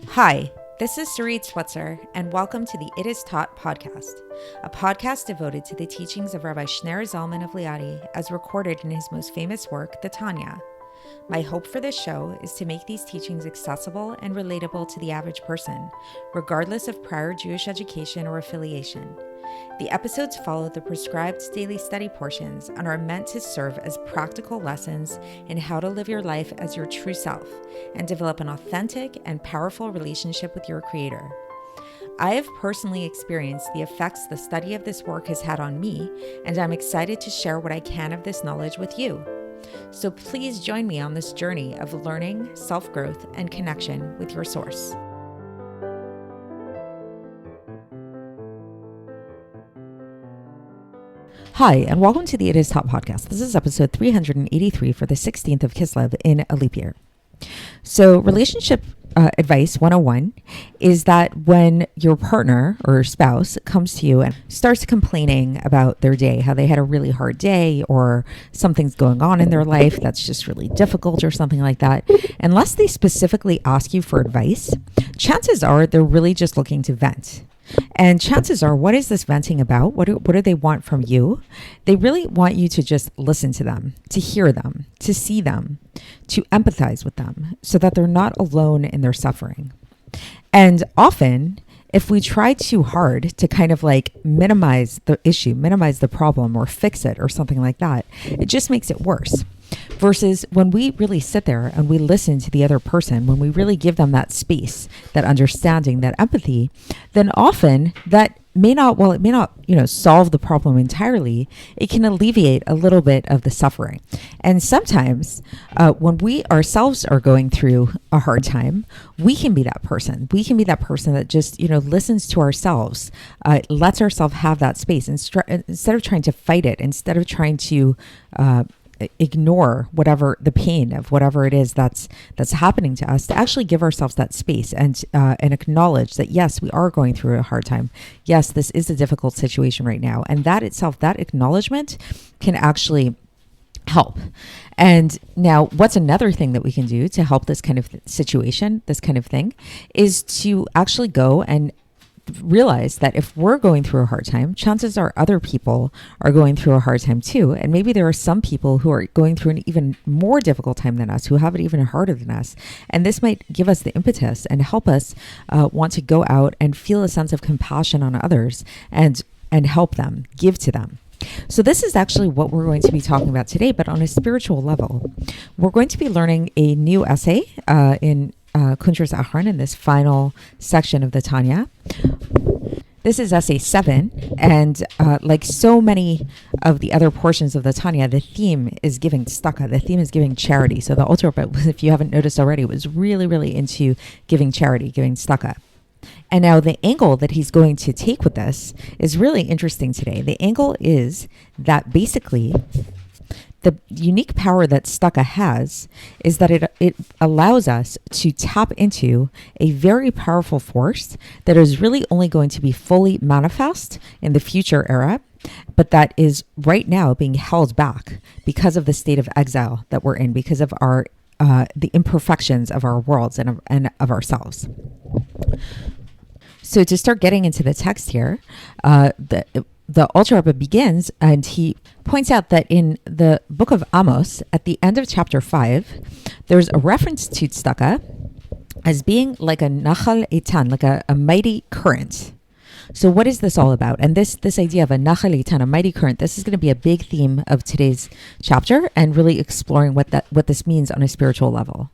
Hi, this is Sarit Switzer, and welcome to the It Is Taught podcast, a podcast devoted to the teachings of Rabbi Shneur Zalman of Liadi as recorded in his most famous work, the Tanya. My hope for this show is to make these teachings accessible and relatable to the average person, regardless of prior Jewish education or affiliation. The episodes follow the prescribed daily study portions and are meant to serve as practical lessons in how to live your life as your true self and develop an authentic and powerful relationship with your Creator. I have personally experienced the effects the study of this work has had on me, and I'm excited to share what I can of this knowledge with you. So please join me on this journey of learning, self-growth, and connection with your source. Hi, and welcome to the It Is Taught podcast. This is episode 383 for the 16th of Kislev in a leap year. So relationship advice 101 is that when your partner or spouse comes to you and starts complaining about their day, how they had a really hard day or something's going on in their life that's just really difficult or something like that, unless they specifically ask you for advice, chances are they're really just looking to vent. And chances are, what is this venting about? What do they want from you? They really want you to just listen to them, to hear them, to see them, to empathize with them so that they're not alone in their suffering. And often, if we try too hard to kind of like minimize the issue, minimize the problem or fix it or something like that, it just makes it worse. Versus when we really sit there and we listen to the other person, when we really give them that space, that understanding, that empathy, then often that it may not, solve the problem entirely. It can alleviate a little bit of the suffering. And sometimes when we ourselves are going through a hard time, we can be that person. We can be that person that just, listens to ourselves, lets ourselves have that space instead of trying to fight it, instead of trying to ignore whatever the pain of whatever it is that's happening to us, to actually give ourselves that space and acknowledge that yes, we are going through a hard time. Yes, this is a difficult situation right now, and that itself, that acknowledgement, can actually help. And now, what's another thing that we can do to help this kind of situation, this kind of thing, is to actually go and realize that if we're going through a hard time, chances are other people are going through a hard time too. And maybe there are some people who are going through an even more difficult time than us, who have it even harder than us. And this might give us the impetus and help us want to go out and feel a sense of compassion on others and help them, give to them. So this is actually what we're going to be talking about today, but on a spiritual level. We're going to be learning a new essay in Kuntres Acharon in this final section of the Tanya. This is essay 7, and like so many of the other portions of the Tanya, the theme is giving tzedakah. The theme is giving charity. So the Alter Rebbe, if you haven't noticed already, was really, really into giving charity, giving tzedakah. And now the angle that he's going to take with this is really interesting today. The angle is that basically the unique power that tzedakah has is that it allows us to tap into a very powerful force that is really only going to be fully manifest in the future era, but that is right now being held back because of the state of exile that we're in, because of our the imperfections of our worlds and of ourselves. So to start getting into the text here, the Alter Rebbe begins and he points out that in the book of Amos, at the end of chapter 5, there's a reference to tzedakah as being like a Nachan Eitan, like a mighty current. So what is this all about? And this idea of a Nachan Eitan, a mighty current, this is going to be a big theme of today's chapter and really exploring what this means on a spiritual level.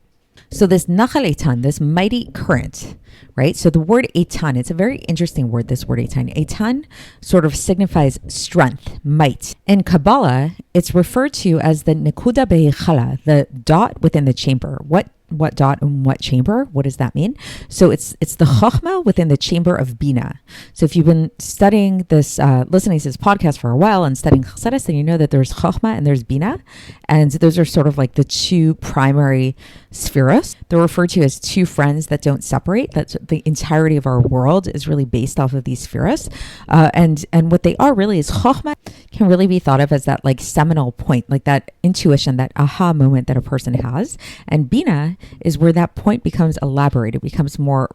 So this Nachan Eitan, this mighty current, right? So the word Eitan, it's a very interesting word, this word Eitan. Eitan sort of signifies strength, might. In Kabbalah, it's referred to as the Nekuda Be'ichala, the dot within the chamber. What dot and what chamber? What does that mean? So it's the Chokhmah within the chamber of Bina. So if you've been studying this, listening to this podcast for a while and studying Chassidus, then you know that there's Chokhmah and there's Bina. And those are sort of like the two primary spheros. They're referred to as two friends that don't separate. That's the entirety of our world is really based off of these spheros. And what they are really is chokhmah can really be thought of as that like seminal point, like that intuition, that aha moment that a person has. And bina is where that point becomes elaborated, becomes more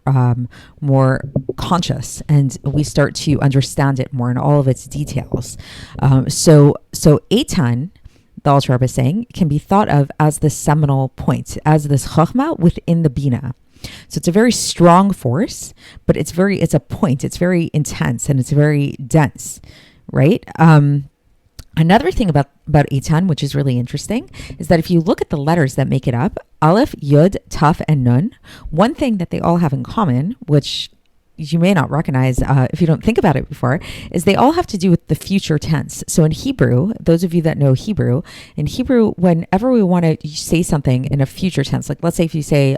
conscious, and we start to understand it more in all of its details. So Eitan, the Alter Rebbe is saying, can be thought of as the seminal point, as this chokhmah within the bina. So it's a very strong force, but it's a point. It's very intense and it's very dense, right? Another thing about Eitan, which is really interesting, is that if you look at the letters that make it up, Aleph, Yud, Taf, and Nun, one thing that they all have in common, which you may not recognize if you don't think about it before, is they all have to do with the future tense. So in Hebrew, those of you that know Hebrew, in Hebrew, whenever we want to say something in a future tense, like let's say if you say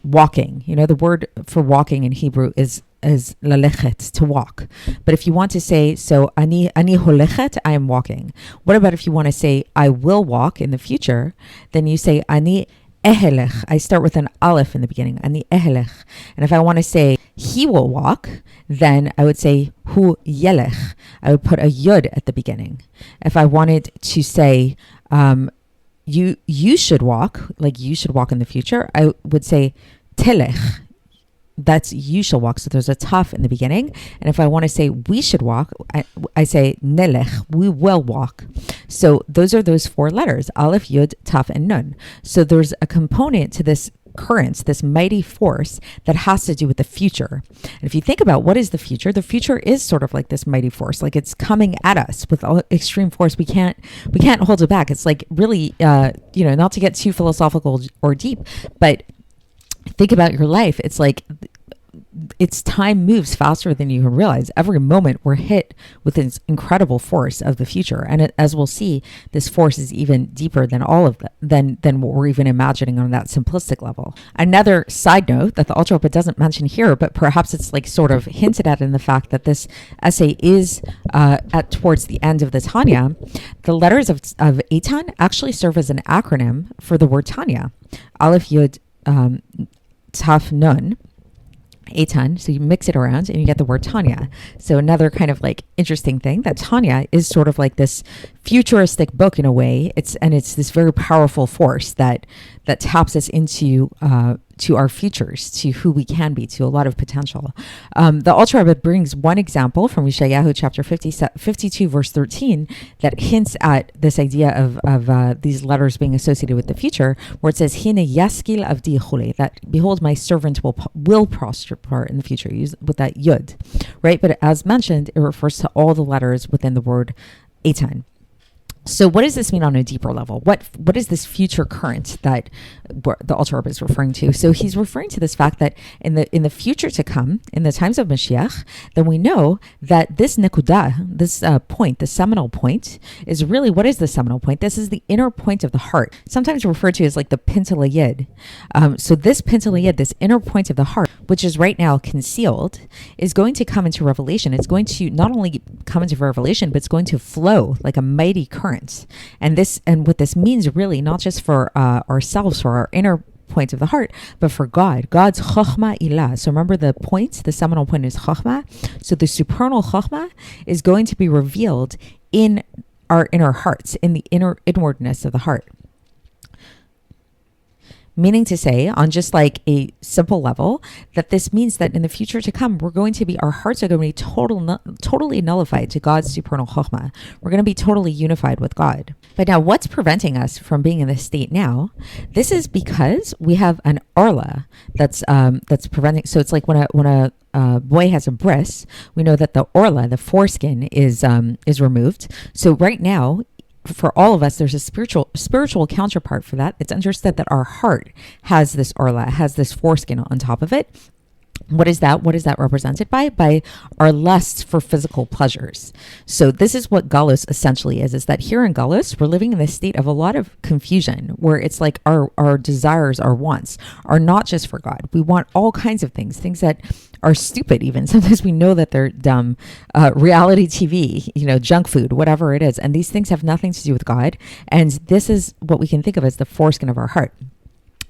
walking, the word for walking in Hebrew is lalechet, to walk. But if you want to say, so ani holechet, I am walking. What about if you want to say, I will walk in the future? Then you say, ani ehelech. I start with an aleph in the beginning, ani ehelech. And if I want to say, he will walk, then I would say, hu yelech. I would put a yud at the beginning. If I wanted to say, you should walk, like you should walk in the future, I would say, telech. That's you shall walk. So there's a taf in the beginning. And if I want to say we should walk, I say nelech, we will walk. So those are those four letters, aleph, yud, taf, and nun. So there's a component to this current, this mighty force that has to do with the future. And if you think about what is the future is sort of like this mighty force, like it's coming at us with all extreme force. We can't hold it back. It's like really, not to get too philosophical or deep, but think about your life. It's like time moves faster than you can realize. Every moment we're hit with this incredible force of the future, and as we'll see, this force is even deeper than all of than what we're even imagining on that simplistic level. Another side note that the Alter Rebbe doesn't mention here, but perhaps it's like sort of hinted at in the fact that this essay is towards the end of the Tanya. The letters of Eitan actually serve as an acronym for the word Tanya. Aleph, Yud, Taf, Nun, Eitan. So you mix it around and you get the word Tanya. So another kind of like interesting thing, that Tanya is sort of like this futuristic book in a way. It's this very powerful force that taps us into to our futures, to who we can be, to a lot of potential. The Alter Rebbe brings one example from Yeshayahu chapter 52 verse 13 that hints at this idea of these letters being associated with the future, where it says, Hine yaskil avdi chule, that behold, my servant will prosper in the future, with that yud, right? But as mentioned, it refers to all the letters within the word Eitan. So what does this mean on a deeper level? What is this future current that the Alter Rebbe is referring to? So he's referring to this fact that in the future to come, in the times of Mashiach, then we know that this nekudah, this point, the seminal point, is really, what is the seminal point? This is the inner point of the heart, sometimes referred to as like the pintel yid. So this pintel yid, this inner point of the heart, which is right now concealed, is going to come into revelation. It's going to not only come into revelation, but it's going to flow like a mighty current. And what this means really, not just for ourselves, for our inner point of the heart, but for God. God's chokhmah ilah. So remember, the seminal point is chokhmah. So the supernal chokhmah is going to be revealed in our inner hearts, in the inwardness of the heart. Meaning to say, on just like a simple level, that this means that in the future to come, our hearts are going to be totally nullified to God's supernal chokhmah. We're going to be totally unified with God. But now, what's preventing us from being in this state now? This is because we have an orla that's preventing. So it's like when a boy has a bris, we know that the orla, the foreskin, is removed. So right now, for all of us, there's a spiritual counterpart for that. It's understood that our heart has this orla, has this foreskin on top of it. What is that? What is that represented by? By our lust for physical pleasures. So this is what Galus essentially is that here in Galus, we're living in this state of a lot of confusion, where it's like our desires, our wants are not just for God. We want all kinds of things that are stupid even. Sometimes we know that they're dumb. Reality TV, junk food, whatever it is. And these things have nothing to do with God. And this is what we can think of as the foreskin of our heart.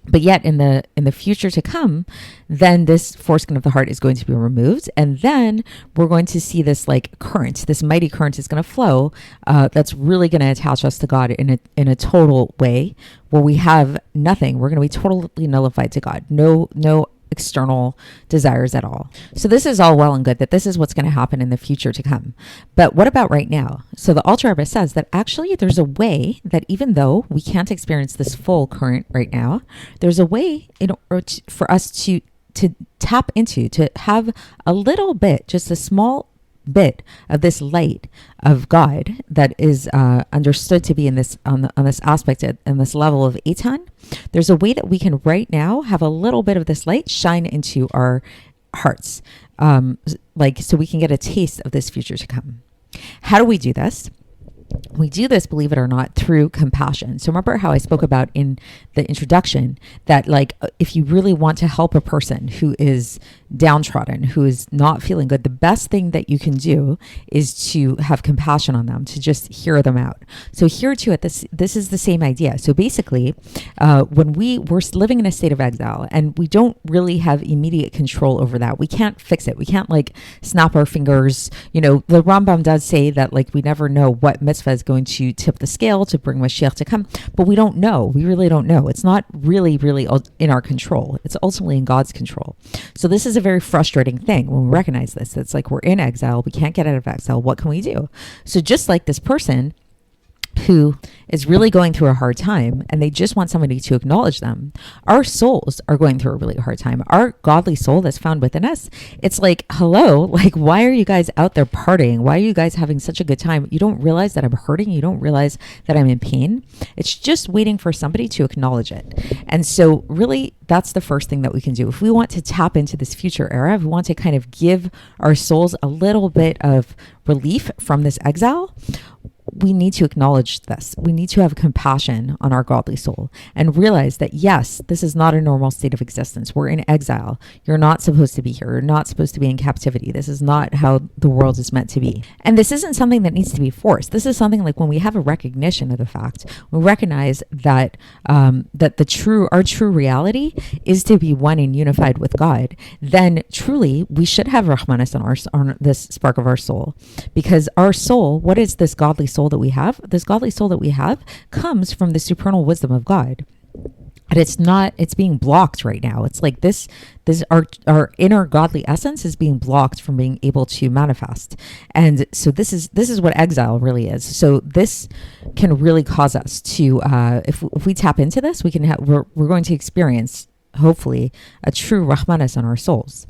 But yet in the future to come, then this foreskin of the heart is going to be removed. And then we're going to see this like current, this mighty current is going to flow. That's really going to attach us to God in a total way where we have nothing. We're going to be totally nullified to God. No external desires at all. So this is all well and good that this is what's going to happen in the future to come. But what about right now? So the Alter Rebbe says that actually there's a way that even though we can't experience this full current right now, there's a way for us to tap into, to have a little bit, just a small bit of this light of God that is understood to be in this on this aspect and this level of Eitan. There's a way that we can right now have a little bit of this light shine into our hearts, so we can get a taste of this future to come. How do we do this? We do this, believe it or not, through compassion. So remember how I spoke about in the introduction that like if you really want to help a person who is downtrodden, who is not feeling good, the best thing that you can do is to have compassion on them, to just hear them out. So here too, this is the same idea. So basically, when we're living in a state of exile and we don't really have immediate control over that, we can't fix it. We can't like snap our fingers. The Rambam does say that like we never know what mitzvah is going to tip the scale to bring Mashiach to come, but we don't know. We really don't know. It's not really in our control. It's ultimately in God's control. So this is a very frustrating thing when we recognize this. It's like we're in exile. We can't get out of exile. What can we do? So just like this person who is really going through a hard time and they just want somebody to acknowledge them, our souls are going through a really hard time. Our godly soul that's found within us, it's like, hello, like, why are you guys out there partying? Why are you guys having such a good time? You don't realize that I'm hurting. You don't realize that I'm in pain. It's just waiting for somebody to acknowledge it. And so really, that's the first thing that we can do. If we want to tap into this future era, if we want to kind of give our souls a little bit of relief from this exile, we need to acknowledge this. We need to have compassion on our godly soul and realize that, yes, this is not a normal state of existence. We're in exile. You're not supposed to be here. You're not supposed to be in captivity. This is not how the world is meant to be. And this isn't something that needs to be forced. This is something like when we have a recognition of the fact, we recognize that our true reality is to be one and unified with God, then truly we should have Rahmanas on this spark of our soul. Because our soul, what is this godly soul that we have? This godly soul that we have comes from the supernal wisdom of God. And it's being blocked right now. It's like our inner godly essence is being blocked from being able to manifest. And so this is what exile really is. So this can really cause us to, if we tap into this, we're going to experience, hopefully, a true Rahmanas on our souls.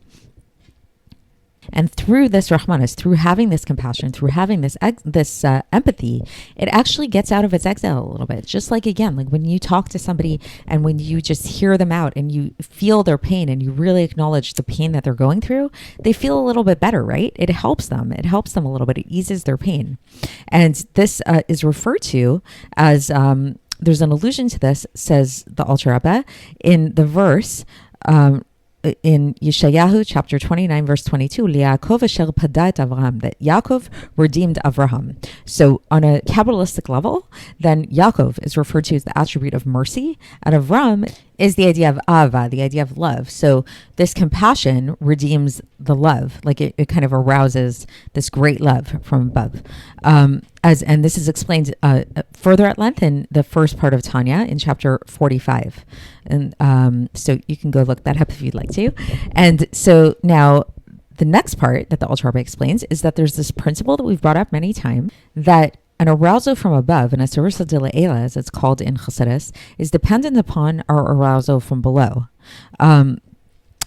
And through this Rahmanas, through having this compassion, through having this empathy, it actually gets out of its exile a little bit. Just like, again, like when you talk to somebody and when you just hear them out and you feel their pain and you really acknowledge the pain that they're going through, they feel a little bit better, right? It helps them. It helps them a little bit. It eases their pain. And this is referred to as, there's an allusion to this, says the Alter Rebbe, in the verse, in Yeshayahu chapter 29 verse 22, Yaakov asher pada et Avraham, that Yaakov redeemed Avraham. So on a Kabbalistic level, then Yaakov is referred to as the attribute of mercy, and Avraham is the idea of ava, the idea of love. So this compassion redeems the love, like it kind of arouses this great love from above. And this is explained further at length in the first part of Tanya in chapter 45. And so you can go look that up if you'd like to. And so now the next part that the Alter Rebbe explains is that there's this principle that we've brought up many times, that an arousal from above, and a sarisa de la'ela, as it's called in Chassidus, is dependent upon our arousal from below.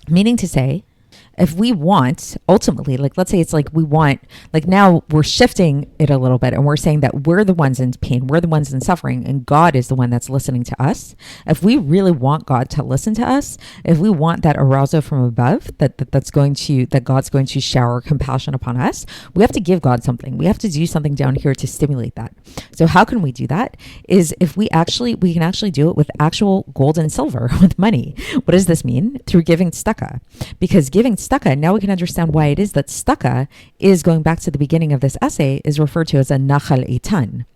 Meaning to say, if we want, ultimately, like let's say it's like we want, like now we're shifting it a little bit and we're saying that we're the ones in pain, we're the ones in suffering, and God is the one that's listening to us. If we really want God to listen to us, if we want that arousal from above, that God's going to shower compassion upon us, we have to give God something. We have to do something down here to stimulate that. So how can we do that? Is if we can actually do it with actual gold and silver, with money. What does this mean? Through giving tzedakah. Because giving tzedakah, now we can understand why it is that tzedakah is, going back to the beginning of this essay, is referred to as a Nachan Eitan.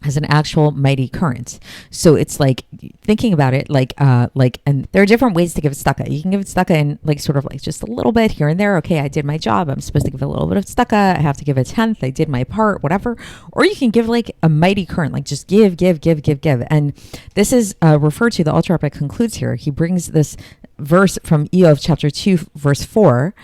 as an actual mighty current. So it's like thinking about it and there are different ways to give tzedakah. You can give tzedakah in like sort of like just a little bit here and there. Okay, I did my job. I'm supposed to give a little bit of tzedakah. I have to give a tenth. I did my part, whatever. Or you can give like a mighty current, like just give. And this is referred to, the Alter Rebbe concludes here. He brings this verse from Eov chapter 2, verse 4,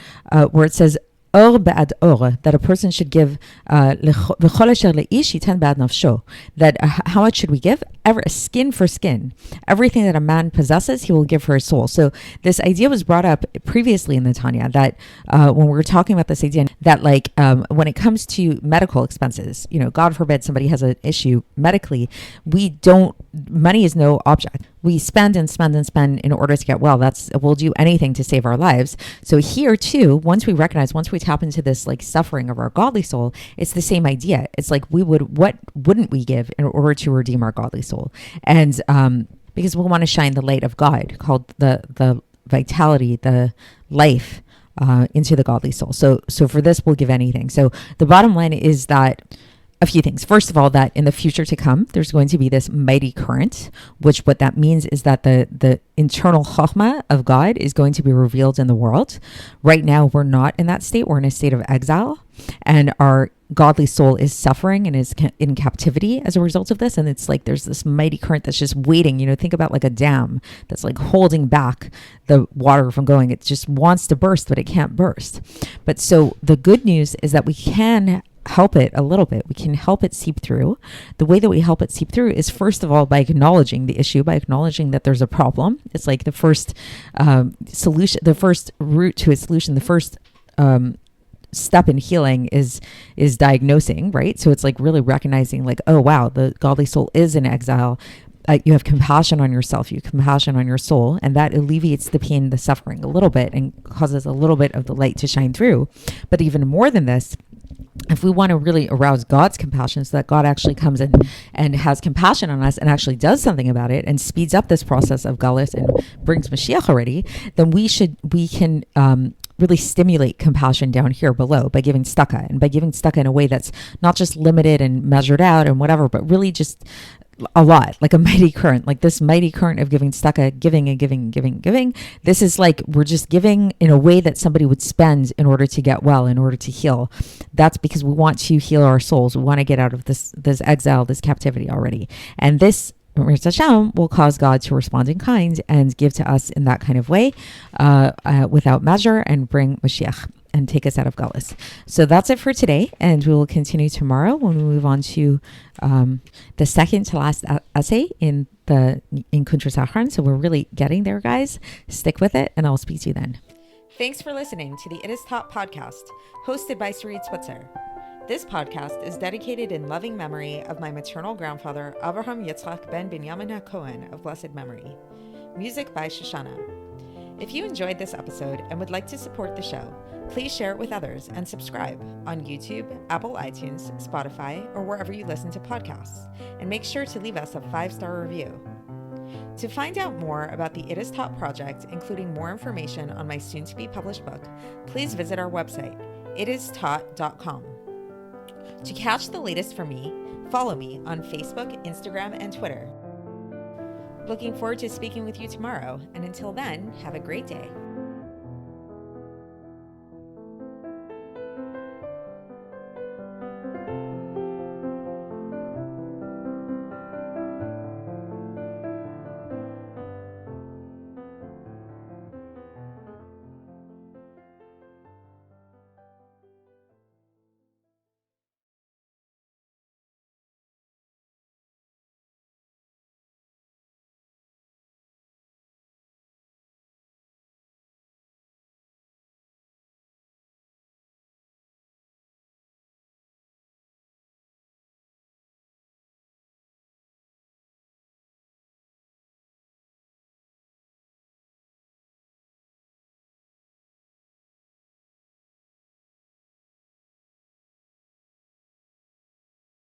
where it says, or ba'ad or, that a person should give v'chol asher leish yitan ba'ad nafsho, that how much should we give? Skin for skin. Everything that a man possesses, he will give for his soul. So this idea was brought up previously in the Tanya, that when we were talking about this idea, that like when it comes to medical expenses, God forbid somebody has an issue medically, money is no object. We spend and spend and spend in order to get well. We'll do anything to save our lives. So here too, once we tap into this like suffering of our godly soul, it's the same idea. It's like what wouldn't we give in order to redeem our godly soul? And because we want to shine the light of God, called the vitality, the life into the godly soul. So for this, we'll give anything. So the bottom line is that a few things. First of all, that in the future to come, there's going to be this mighty current, which what that means is that the internal chachma of God is going to be revealed in the world. Right now, we're not in that state. We're in a state of exile, and our godly soul is suffering and is in captivity as a result of this. And it's like there's this mighty current that's just waiting. Think about like a dam that's like holding back the water from going. It just wants to burst, but it can't burst. But so the good news is that we can help it a little bit. We can help it seep through. The way that we help it seep through is, first of all, by acknowledging the issue, by acknowledging that there's a problem. It's like the first solution, the first route to a solution, the first step in healing is diagnosing, right? So it's like really recognizing like, oh wow, the godly soul is in exile. You have compassion on yourself, you have compassion on your soul, and that alleviates the pain, the suffering a little bit, and causes a little bit of the light to shine through. But even more than this, if we want to really arouse God's compassion, so that God actually comes in and has compassion on us and actually does something about it and speeds up this process of galus and brings Mashiach already, then we can really stimulate compassion down here below by giving tzedakah, and by giving tzedakah in a way that's not just limited and measured out and whatever, but really just a lot, like a mighty current, like this mighty current of giving tzedakah, giving and giving and giving and giving. This is like we're just giving in a way that somebody would spend in order to get well, in order to heal. That's because we want to heal our souls. We want to get out of this exile, this captivity already. And this Hashem will cause God to respond in kind and give to us in that kind of way, without measure, and bring Mashiach and take us out of galus. So that's it for today, and we will continue tomorrow when we move on to the second to last essay in Kuntres Acharon. So we're really getting there, guys. Stick with it, and I'll speak to you then. Thanks for listening to the It Is Taught podcast, hosted by Sarit Switzer. This podcast is dedicated in loving memory of my maternal grandfather, Avraham Yitzchak ben Binyamin HaKohen of blessed memory. Music by Shoshana. If you enjoyed this episode and would like to support the show, please share it with others and subscribe on YouTube, Apple iTunes, Spotify, or wherever you listen to podcasts. And make sure to leave us a 5-star review. To find out more about the It Is Taught project, including more information on my soon-to-be published book, please visit our website, itistaught.com. To catch the latest from me, follow me on Facebook, Instagram, and Twitter. Looking forward to speaking with you tomorrow, and until then, have a great day.